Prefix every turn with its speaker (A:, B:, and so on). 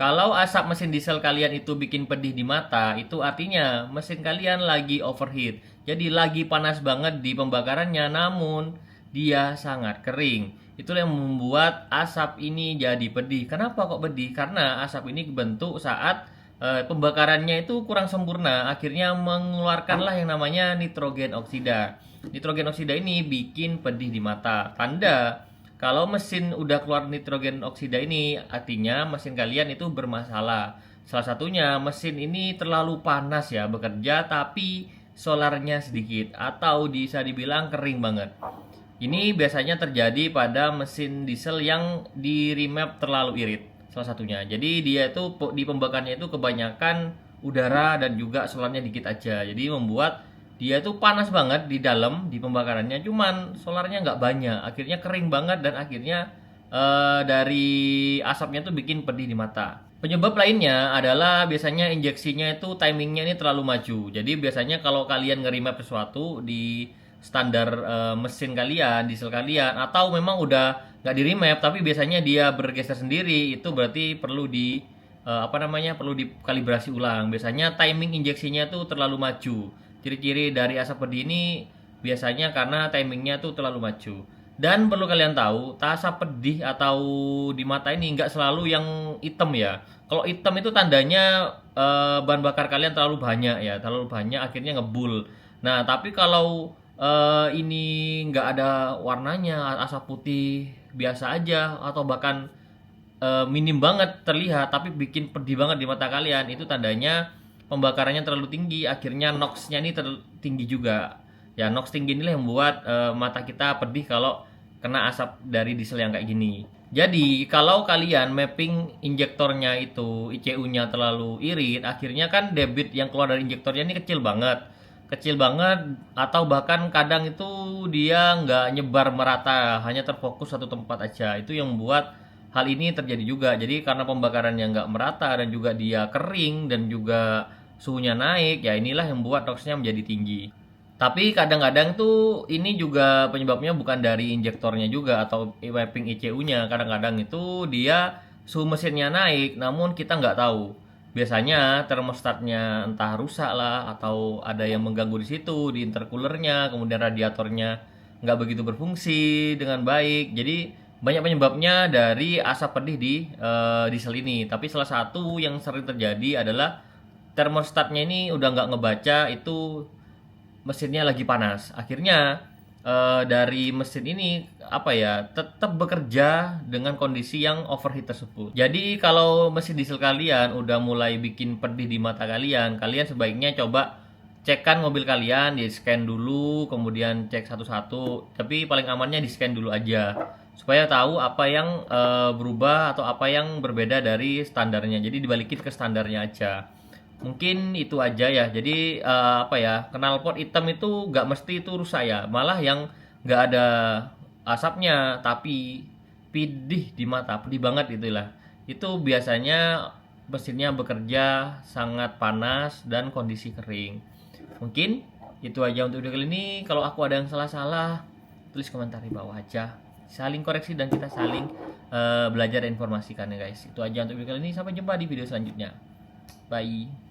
A: Kalau asap mesin diesel kalian itu bikin pedih di mata, itu artinya mesin kalian lagi overheat. Jadi lagi panas banget di pembakarannya, namun dia sangat kering. Itulah yang membuat asap ini jadi pedih. Kenapa kok pedih? Karena asap ini dibentuk saat pembakarannya itu kurang sempurna, akhirnya mengeluarkanlah yang namanya nitrogen oksida. Nitrogen oksida ini bikin pedih di mata. Tanda kalau mesin udah keluar nitrogen oksida ini, artinya mesin kalian itu bermasalah. Salah satunya mesin ini terlalu panas ya bekerja, tapi solarnya sedikit atau bisa dibilang kering banget. Ini biasanya terjadi pada mesin diesel yang di remap terlalu irit, salah satunya. Jadi dia itu di pembakarnya itu kebanyakan udara dan juga solarnya dikit aja. Jadi membuat dia itu panas banget di dalam di pembakarannya, cuman solarnya nggak banyak. Akhirnya kering banget dan akhirnya dari asapnya tuh bikin pedih di mata. Penyebab lainnya adalah biasanya injeksinya itu timingnya ini terlalu maju. Jadi biasanya kalau kalian nge-remap sesuatu di standar mesin kalian, diesel kalian, atau memang udah nggak di remap tapi biasanya dia bergeser sendiri, itu berarti perlu di perlu dikalibrasi ulang. Biasanya timing injeksinya tuh terlalu maju. Ciri-ciri dari asap pedih ini biasanya karena timingnya tuh terlalu maju. Dan perlu kalian tahu, asap pedih atau di mata ini nggak selalu yang hitam ya. Kalau hitam itu tandanya bahan bakar kalian terlalu banyak ya, terlalu banyak akhirnya ngebul. Nah, tapi kalau ini nggak ada warnanya, asap putih biasa aja atau bahkan minim banget terlihat tapi bikin pedih banget di mata kalian, itu tandanya pembakarannya terlalu tinggi, akhirnya NOx-nya ini tinggi juga. Ya, NOx tinggi inilah yang membuat mata kita pedih kalau kena asap dari diesel yang kayak gini. Jadi, kalau kalian mapping injektornya itu ICU-nya terlalu irit, akhirnya kan debit yang keluar dari injektornya ini kecil banget. Kecil banget atau bahkan kadang itu dia nggak nyebar merata, hanya terfokus satu tempat aja. Itu yang membuat hal ini terjadi juga. Jadi karena pembakarannya nggak merata dan juga dia kering dan juga suhunya naik, ya inilah yang membuat NOx-nya menjadi tinggi. Tapi kadang-kadang tuh ini juga penyebabnya bukan dari injektornya juga atau mapping ECU-nya. Kadang-kadang itu dia suhu mesinnya naik, namun kita nggak tahu. Biasanya termostatnya entah rusak lah atau ada yang mengganggu di situ di intercoolernya, kemudian radiatornya nggak begitu berfungsi dengan baik. Jadi banyak penyebabnya dari asap pedih di diesel ini. Tapi salah satu yang sering terjadi adalah termostatnya ini udah nggak ngebaca itu mesinnya lagi panas. Akhirnya dari mesin ini tetap bekerja dengan kondisi yang overheat tersebut. Jadi kalau mesin diesel kalian udah mulai bikin pedih di mata kalian, kalian sebaiknya coba cekkan mobil kalian, di scan dulu, kemudian cek satu-satu. Tapi paling amannya di scan dulu aja supaya tahu apa yang berubah atau apa yang berbeda dari standarnya. Jadi dibalikin ke standarnya aja. Mungkin itu aja ya. Jadi knalpot hitam itu nggak mesti itu rusak ya. Malah yang nggak ada asapnya tapi pedih di mata, pedih banget itulah. Itu biasanya mesinnya bekerja sangat panas dan kondisi kering. Mungkin itu aja untuk video kali ini. Kalau aku ada yang salah-salah, tulis komentar di bawah aja. Saling koreksi dan kita saling belajar dan informasikan ya guys. Itu aja untuk video kali ini. Sampai jumpa di video selanjutnya. Bye.